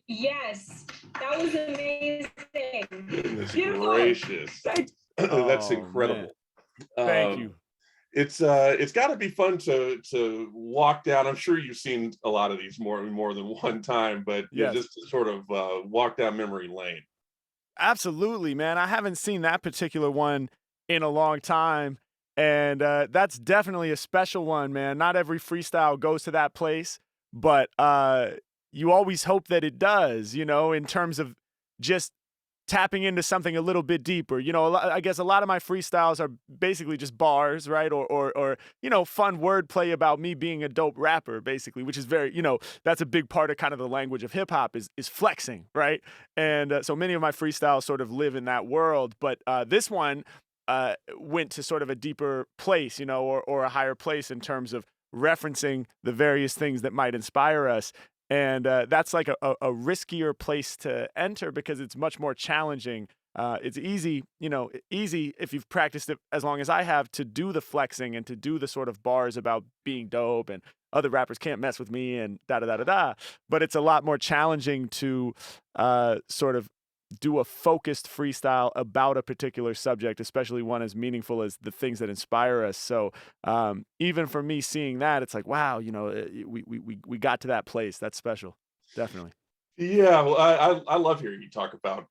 S7: Yes, that was amazing.
S1: Goodness
S7: Beautiful.
S1: gracious. That's
S2: Oh,
S1: incredible.
S2: Thank you.
S1: It's got to be fun to walk down. I'm sure you've seen a lot of these more than one time, but
S2: Yes.
S1: just to sort of walk down memory lane.
S2: Absolutely, man. I haven't seen that particular one in a long time. And that's definitely a special one, man. Not every freestyle goes to that place, but you always hope that it does, you know, in terms of just tapping into something a little bit deeper. You know, I guess a lot of my freestyles are basically just bars, right? Or you know, fun wordplay about me being a dope rapper, basically, which is very, you know, that's a big part of kind of the language of hip hop is flexing, right? And so many of my freestyles sort of live in that world. But this one went to sort of a deeper place, you know, or a higher place in terms of referencing the various things that might inspire us. And that's like a riskier place to enter because it's much more challenging. It's easy, you know, easy if you've practiced it as long as I have to do the flexing and to do the sort of bars about being dope and other rappers can't mess with me and da-da-da-da-da. But it's a lot more challenging to sort of do a focused freestyle about a particular subject, especially one as meaningful as the things that inspire us. So even for me seeing that, it's like, wow, you know, we got to that place. That's special. Definitely.
S1: Yeah, well, I love hearing you talk about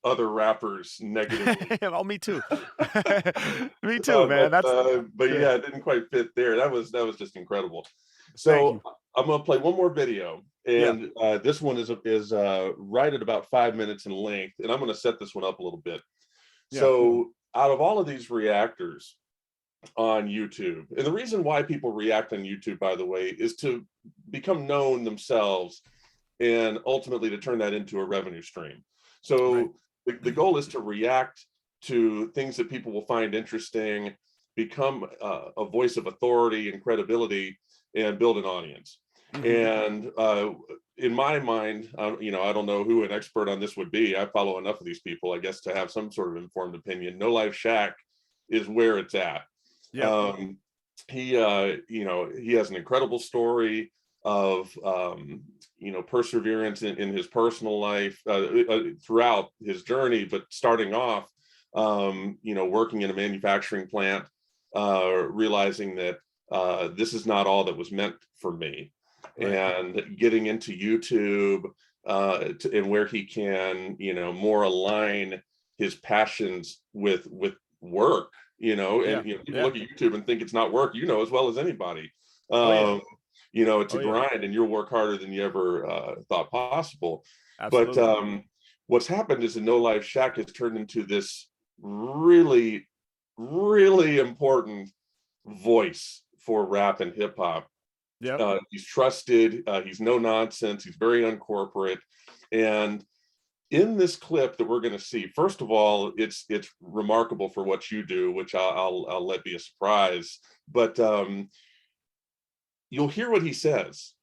S1: other rappers negatively.
S2: Oh, me too. Me too, man.
S1: But yeah, it didn't quite fit there. That was just incredible.
S2: Thank
S1: So
S2: you.
S1: I'm gonna play one more video, and this one is right at about 5 minutes in length, and I'm gonna set this one up a little bit.
S2: Yeah.
S1: So out of all of these reactors on YouTube, and the reason why people react on YouTube, by the way, is to become known themselves and ultimately to turn that into a revenue stream. So the goal is to react to things that people will find interesting, become a voice of authority and credibility, and build an audience. And in my mind, you know, I don't know who an expert on this would be. I follow enough of these people, I guess, to have some sort of informed opinion. No Life Shack is where it's at.
S2: Yeah.
S1: He, you know, he has an incredible story of, you know, perseverance in his personal life throughout his journey, but starting off, you know, working in a manufacturing plant, realizing that this is not all that was meant for me. And getting into YouTube and where he can, you know, more align his passions with work, you know, and you know, people look at YouTube and think it's not work, you know, as well as anybody. You know, it's a grind, and you'll work harder than you ever thought possible. Absolutely. But what's happened is the No Life Shack has turned into this really, really important voice for rap and hip hop. He's trusted, he's no nonsense, he's very uncorporate. And in this clip that we're going to see, first of all, it's remarkable for what you do, which I'll let be a surprise. But you'll hear what he says.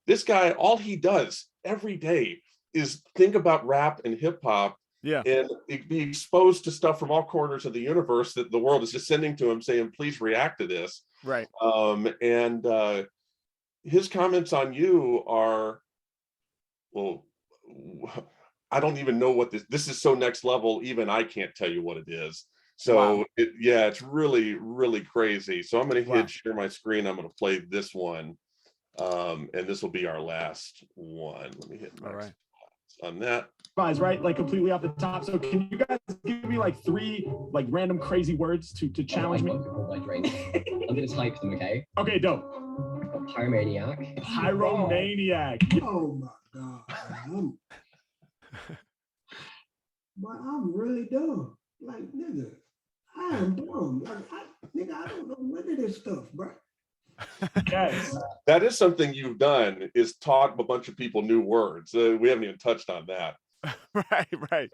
S1: This guy, all he does every day is think about rap and hip hop. And be exposed to stuff from all corners of the universe that the world is just sending to him, saying, please react to this. And his comments on you are, well, I don't even know what this is so next level, even I can't tell you what it is. So it's really, really crazy. So I'm going to hit share my screen. I'm going to play this one. And this will be our last one. Let me hit next on that.
S3: Right, like completely off the top. So can you guys give me like 3 like random crazy words to challenge me?
S8: Like right now. I'm gonna type them, okay?
S3: Okay, dope.
S8: Pyromaniac.
S3: Pyromaniac.
S4: Oh my god.
S3: But I'm really dumb. Like, nigga, I am dumb. Like, nigga, I don't know none of this stuff, bro.
S2: Yes.
S1: That is something you've done, is taught a bunch of people new words. We haven't even touched on that.
S2: Right.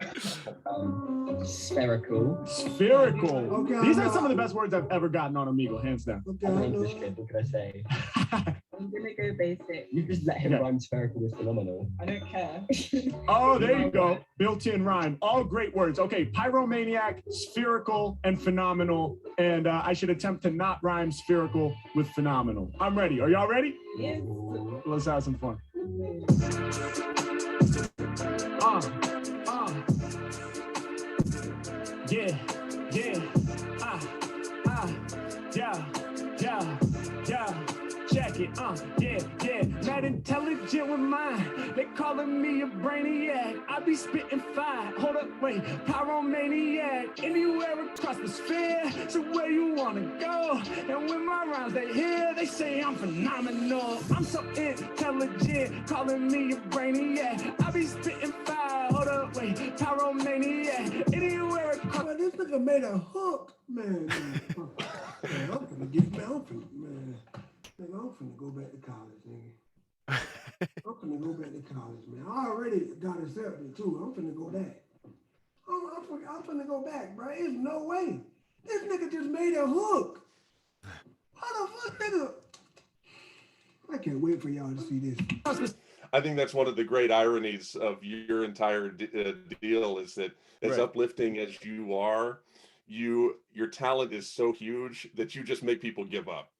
S8: Spherical.
S2: Spherical.
S3: Okay,
S2: These
S3: I
S2: are
S3: know.
S2: some of the best words I've ever gotten on Amigo, hands down.
S3: Okay,
S8: I'm
S3: I
S8: an
S3: know.
S8: English kid, what can I say?
S7: I'm gonna go basic.
S8: You just let him
S2: Yeah.
S8: rhyme spherical with phenomenal.
S7: I don't care.
S2: Oh, there you go. Built-in rhyme. All great words. Okay, pyromaniac, spherical, and phenomenal. And I should attempt to not rhyme spherical with phenomenal. I'm ready. Are y'all ready?
S7: Yes.
S2: Let's have some fun. Yeah. Check it, yeah. Mad intelligent with mine. They calling me a brainiac. I be spitting fire. Hold up, wait. Pyromaniac. Anywhere across the sphere. So where you wanna go? And when my rhymes they hear, they say I'm phenomenal. I'm so intelligent. Calling me a brainiac. I be spitting fire. Hold up, wait. Pyromaniac. Anywhere across.
S3: Well, this nigga made a hook, man. Man, I'm finna get, man. Nigga, I'm finna go back to college, nigga. I'm finna go back to college, man. I already got accepted too. I'm finna go back. I'm finna go back, bro. There's no way. This nigga just made a hook. How the fuck, nigga? I can't wait for y'all to see this.
S1: I think that's one of the great ironies of your entire deal, is that as
S2: Right.
S1: uplifting as you are, your talent is so huge that you just make people give up.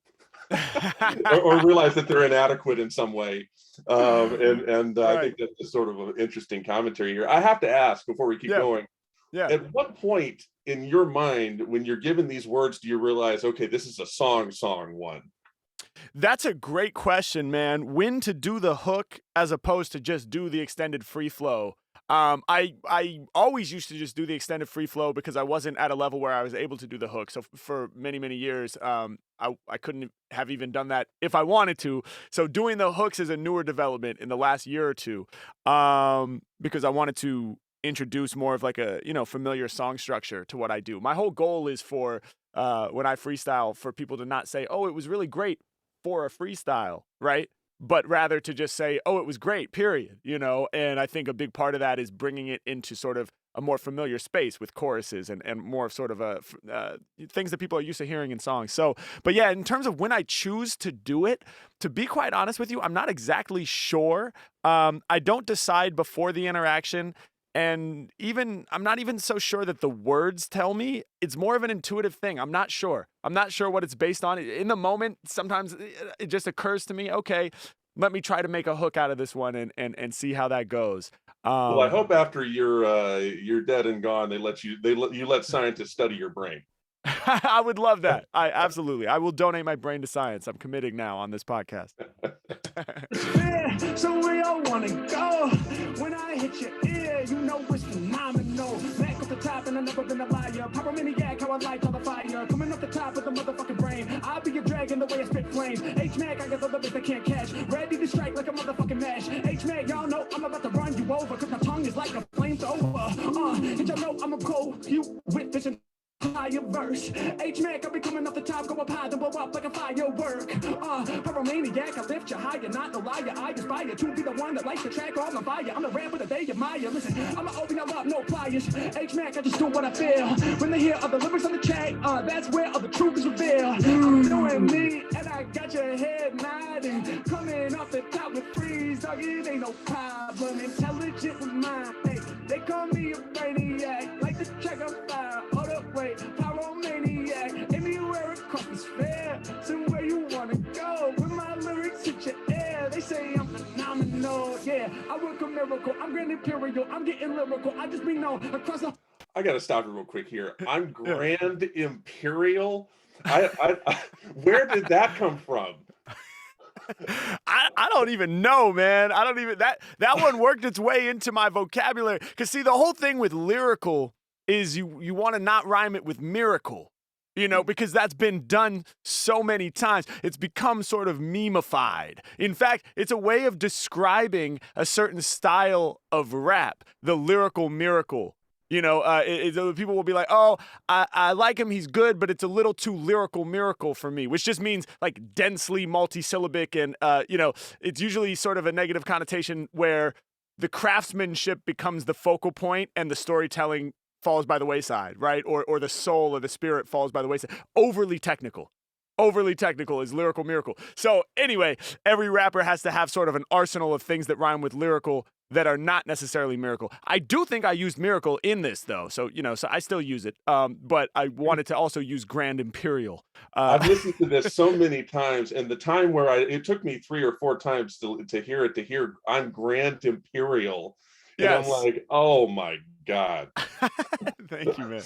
S1: or realize that they're inadequate in some way. I think that's a sort of an interesting commentary here. I have to ask before we keep going.
S2: Yeah.
S1: At what point in your mind, when you're given these words, do you realize, okay, this is a song one?
S2: That's a great question, man. When to do the hook as opposed to just do the extended free flow. I always used to just do the extended free flow because I wasn't at a level where I was able to do the hook. So for many, many years, I couldn't have even done that if I wanted to. So doing the hooks is a newer development in the last year or two, because I wanted to introduce more of like a, familiar song structure to what I do. My whole goal is for when I freestyle, for people to not say, oh, it was really great for a freestyle, right? But rather to just say, oh, it was great, period, And I think a big part of that is bringing it into sort of a more familiar space with choruses and more of sort of things that people are used to hearing in songs. So, but yeah, in terms of when I choose to do it, to be quite honest with you, I'm not exactly sure. I don't decide before the interaction. And I'm not even so sure that the words tell me. It's more of an intuitive thing. I'm not sure what it's based on. In the moment, sometimes it just occurs to me, okay, let me try to make a hook out of this one and see how that goes.
S1: Well, I hope after you're dead and gone, you let scientists study your brain.
S2: I would love that. I will donate my brain to science. I'm committing now on this podcast. So where y'all wanna go? When I hit your ear, you know it's phenomenal. Back off the top and I've never been a liar. Pyromaniac, how I light all the fire. Coming off the top of the motherfucking brain. I'll be a dragon the way I spit flames. H-Mack, I got the bits I can't catch. Ready to strike like a motherfucking match. H-Mack, y'all know I'm about to run you over. Cause my tongue is like a flamethrower. And y'all know I'm a cold you with this entire verse. H-Mack, I'll be coming off the top, go up high, then blow up like a firework. Pyromaniac, I lift you higher, not no liar. I aspire to be the one that lights the track all on fire. I'm the rapper that they admire. Listen, I'ma open y'all up, no pliers. H-Mack, I just do what I feel. When they hear other lyrics on the track, that's where all the truth is revealed. I'm doing me, and I got your head nodding. Coming off the top with freeze, dog, it ain't no problem. Intelligent with mine, hey, they call me a brainiac. Like the track on fire, hold up, wait. Pyromaniac, anywhere across the sphere. So where you wanna go? When my lyrics hit your ear, they say I'm phenomenal. Yeah, I work a miracle. I'm grand imperial. I'm getting lyrical. I just be known across the.
S1: I got to stop you real quick here. I'm grand imperial. I where did that come from?
S2: I don't even know, man. I don't even that one worked its way into my vocabulary. Cause see, the whole thing with lyrical is you want to not rhyme it with miracle, You know, because that's been done so many times. It's become sort of meme-ified. In fact, it's a way of describing a certain style of rap, the lyrical miracle. You know, people will be like, oh, I like him, he's good, but it's a little too lyrical miracle for me, which just means like densely multisyllabic. And, you know, it's usually sort of a negative connotation where the craftsmanship becomes the focal point and the storytelling falls by the wayside, right? Or the soul or the spirit falls by the wayside. Overly technical is lyrical miracle. So anyway, every rapper has to have sort of an arsenal of things that rhyme with lyrical that are not necessarily miracle. I do think I used miracle in this though. So, you know, so I still use it. But I wanted to also use grand imperial.
S1: I've listened to this so many times, and the time where it took me 3 or 4 times to hear I'm grand imperial. And
S2: Yes.
S1: I'm like, oh my God.
S2: Thank you, man.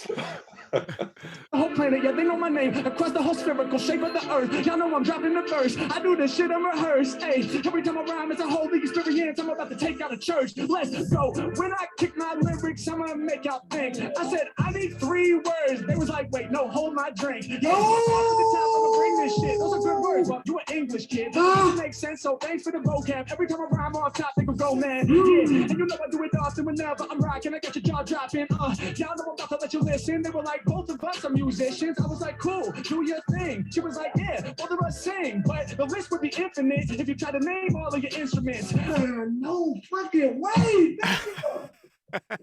S3: The whole planet, yeah, they know my name. Across the whole spherical shape of the earth. Y'all know I'm dropping the verse. I do this shit, I'm rehearsed. Hey, every time I rhyme, it's a whole league experience. I'm about to take out a church. Let's go. When I kick my lyrics, I'm gonna make y'all think. I said, I need 3 words. They was like, wait, no, hold my drink. Yeah, after the top, I'm gonna bring this shit. Those are good words, but you an English kid. It makes sense, so thanks for the vocab. Every time I rhyme off top, they can go, man. Yeah, and you know I do it often whenever I'm rocking. I got your jaw dropping. Y'all know I'm about to let you listen. They were like, both of us are musicians. I was like, cool, do your thing. She was like, yeah, both of us sing. But the list would be infinite if you try to name all of your instruments. No fucking way.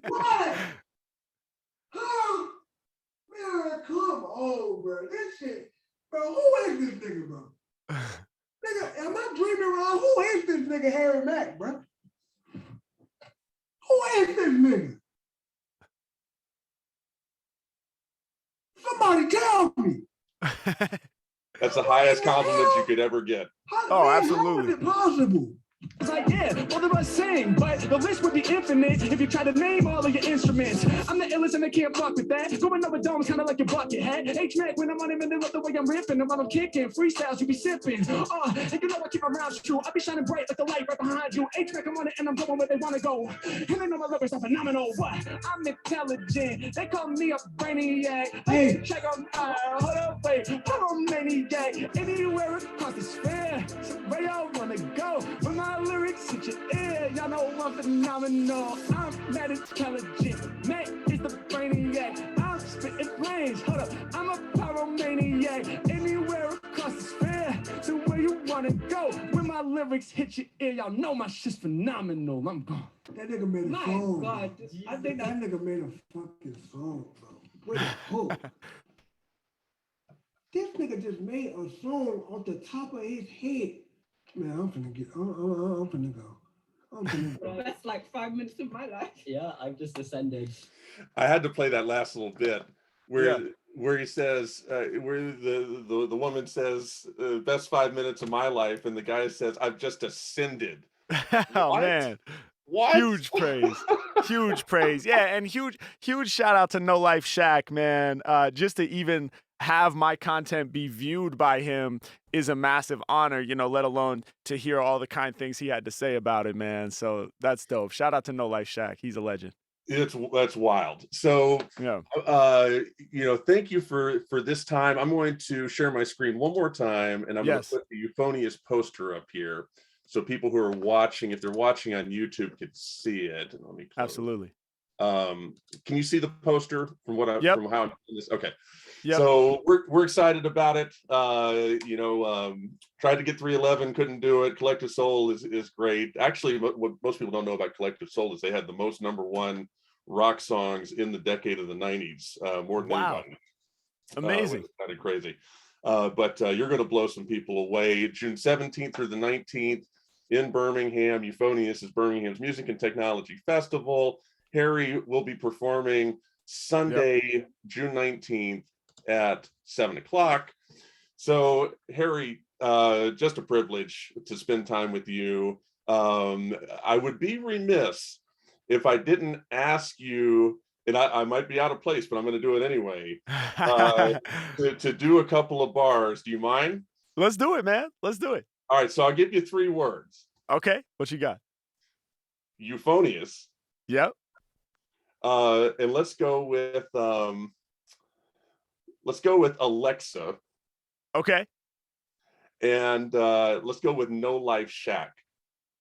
S3: What? Huh? Man, come on, bro. This shit, bro, who is this nigga, bro? Nigga, am I dreaming wrong? Who is this nigga Harry Mack, bro? Who is this nigga? Somebody tell me.
S1: That's the highest compliment you could ever get.
S2: Oh, absolutely.
S3: How is it possible? It's like, yeah, both of us sing, but the list would be infinite if you try to name all of your instruments. I'm the illest and they can't fuck with that. Going over domes kind of like your bucket hat. H-Mack, when I'm on him and they love the way I'm ripping. And when I'm kicking, freestyles you be sipping. And you know I keep my rounds true. I be shining bright like the light right behind you. H-Mack, I'm on it and I'm going where they want to go. And they know my lyrics are phenomenal. What? I'm intelligent. They call me a brainiac. Hey, check out my, hold up, wait. I'm a maniac. Anywhere across the sphere. So where y'all want to go? When my lyrics hit your ear, y'all know I'm phenomenal. I'm mad intelligent. Man is the brainiac. I'm spitting flames. Hold up, I'm a pyromaniac. Anywhere across the sphere, to where you wanna go. When my lyrics hit your ear, y'all know my shit's phenomenal. I'm gone. That nigga made a song. God, I think that nigga made a fucking song, bro. Wait a hope. This nigga just made a song off the top of his head. Man, I'm finna go.
S7: That's like 5 minutes of my life.
S8: Yeah, I've just ascended.
S1: I had to play that last little bit where he says, where the woman says, best 5 minutes of my life, and the guy says, I've just ascended.
S2: Oh,
S1: What?
S2: man.
S1: What?
S2: Huge praise. Huge praise. Yeah, and huge shout out to No Life Shaq, man. Just to even have my content be viewed by him is a massive honor, you know, let alone to hear all the kind things he had to say about it, man. So that's dope. Shout out to No Life Shaq. He's a legend.
S1: That's wild. So,
S2: Yeah.
S1: you know, thank you for this time. I'm going to share my screen one more time, and I'm going to put the Euphonious poster up here so people who are watching, if they're watching on YouTube, can see it. And let me close.
S2: Absolutely.
S1: Can you see the poster from what from how I'm doing this? Okay.
S2: Yep.
S1: So we're excited about it. You know, tried to get 311, couldn't do it. Collective Soul is great. Actually, what most people don't know about Collective Soul is they had the most #1 rock songs in the decade of the 90s, more than anybody.
S2: Amazing.
S1: Kind of crazy. But you're going to blow some people away. June 17th through the 19th in Birmingham. Euphonious is Birmingham's Music and Technology Festival. Harry will be performing Sunday, June 19th at 7 o'clock. So Harry, just a privilege to spend time with you. I would be remiss if I didn't ask you, and I might be out of place, but I'm going to do it anyway, to do a couple of bars. Do you mind?
S2: Let's do it, man. Let's do it.
S1: All right, so I'll give you 3 words.
S2: Okay, what you got?
S1: Euphonious.
S2: Yep.
S1: And let's go with let's go with Alexa,
S2: Okay.
S1: and let's go with No Life Shack.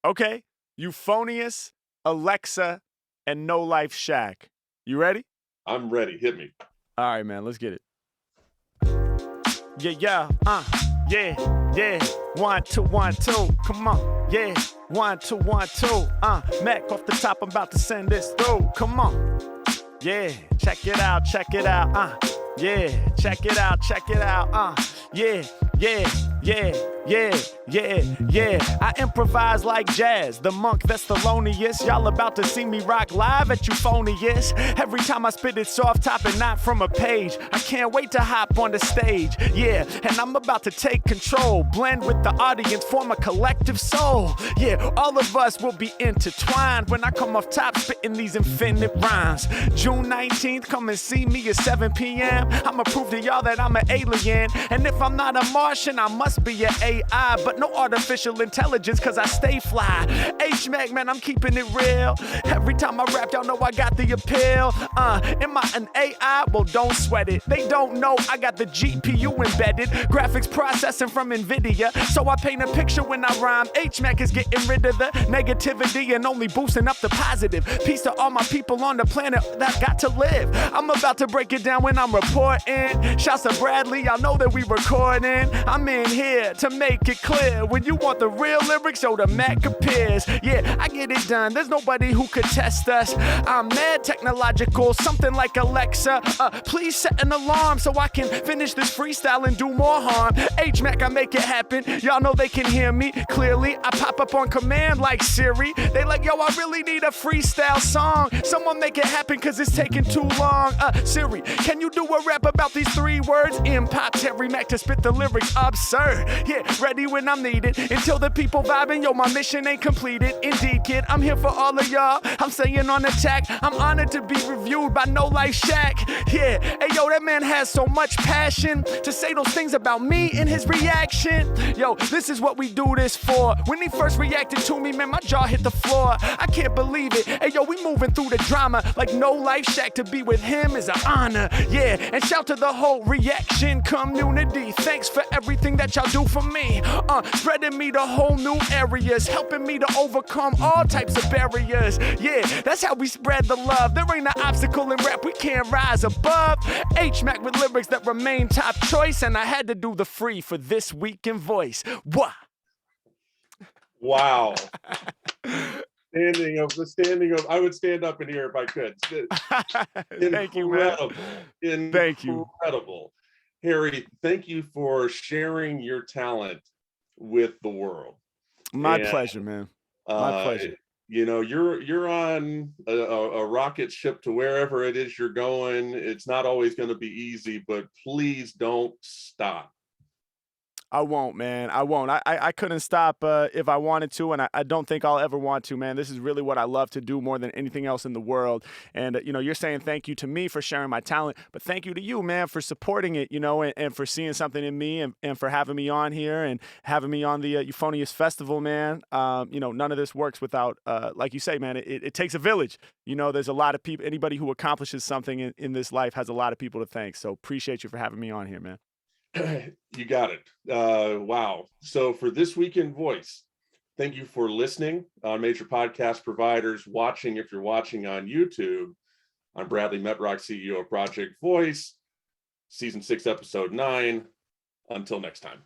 S2: Okay. Euphonious, Alexa, and No Life Shack. You ready?
S1: I'm ready. Hit me.
S2: All right, man. Let's get it. Yeah. Yeah. 1, 2, 1, 2. Come on. Yeah. 1, 2, 1, 2. Mac off the top. I'm about to send this through. Come on. Yeah. Check it out. Yeah. Check it out. Yeah. I improvise like jazz. The monk that's Thelonious. Y'all about to see me rock live at Euphonious. Every time I spit it soft top and not from a page. I can't wait to hop on the stage. Yeah, and I'm about to take control. Blend with the audience, form a collective soul. Yeah, all of us will be intertwined when I come off top spitting these infinite rhymes. June 19th, come and see me at 7 p.m. I'ma prove to y'all that I'm an alien. And if I'm not a Martian, I must be an AI. But no artificial intelligence, cause I stay fly. H-Mac, man, I'm keeping it real. Every time I rap, y'all know I got the appeal. Am I an AI? Well, don't sweat it. They don't know I got the GPU embedded. Graphics processing from NVIDIA. So I paint a picture when I rhyme. H-Mac is getting rid of the negativity and only boosting up the positive. Peace to all my people on the planet that got to live. I'm about to break it down when I'm reporting. Shouts to Bradley, y'all know that we recording. I'm in here to make it clear. When you want the real lyrics, yo, the Mac appears. Yeah, I get it done. There's nobody who could test us. I'm mad technological, something like Alexa. Please set an alarm so I can finish this freestyle and do more harm. H-Mac, I make it happen. Y'all know they can hear me clearly. I pop up on command like Siri. They like, yo, I really need a freestyle song. Someone make it happen cause it's taking too long. Siri, can you do a rap about these 3 words? Pops Harry Mack to spit the lyrics absurd. Yeah, ready when I'm needed. Until the people vibing, yo, my mission ain't completed. Indeed, kid, I'm here for all of y'all. I'm staying on attack. I'm honored to be reviewed by No Life Shack. Yeah, hey, yo, that man has so much passion to say those things about me in his reaction. Yo, this is what we do this for. When he first reacted to me, man, my jaw hit the floor. I can't believe it. Hey, yo, we moving through the drama like No Life Shack. To be with him is an honor. Yeah, and shout to the whole reaction community. Thanks for everything that y'all do for me. Spreading me to whole new areas, helping me to overcome all types of barriers. Yeah, that's how we spread the love. There ain't an obstacle in rap we can't rise above. H-Mac with lyrics that remain top choice, and I had to do the free for this week in voice. What?
S1: Wow. Standing of, I would stand up in here if I could.
S2: Thank you, man. Thank you.
S1: Incredible. Harry, thank you for sharing your talent with the world.
S2: My pleasure, man. My pleasure.
S1: You know, you're on a rocket ship to wherever it is you're going. It's not always going to be easy, but please don't stop.
S2: I won't, man. I won't. I couldn't stop if I wanted to, and I don't think I'll ever want to, man. This is really what I love to do more than anything else in the world. And, you know, you're saying thank you to me for sharing my talent, but thank you to you, man, for supporting it, you know, and for seeing something in me and for having me on here and having me on the Euphonious Festival, man. You know, none of this works without, like you say, man, it takes a village. You know, there's a lot of people, anybody who accomplishes something in this life has a lot of people to thank. So appreciate you for having me on here, man.
S1: You got it. Wow. So for This Week in Voice, thank you for listening on major podcast providers, watching if you're watching on YouTube. I'm Bradley Metrock, CEO of Project Voice, Season 6, Episode 9. Until next time.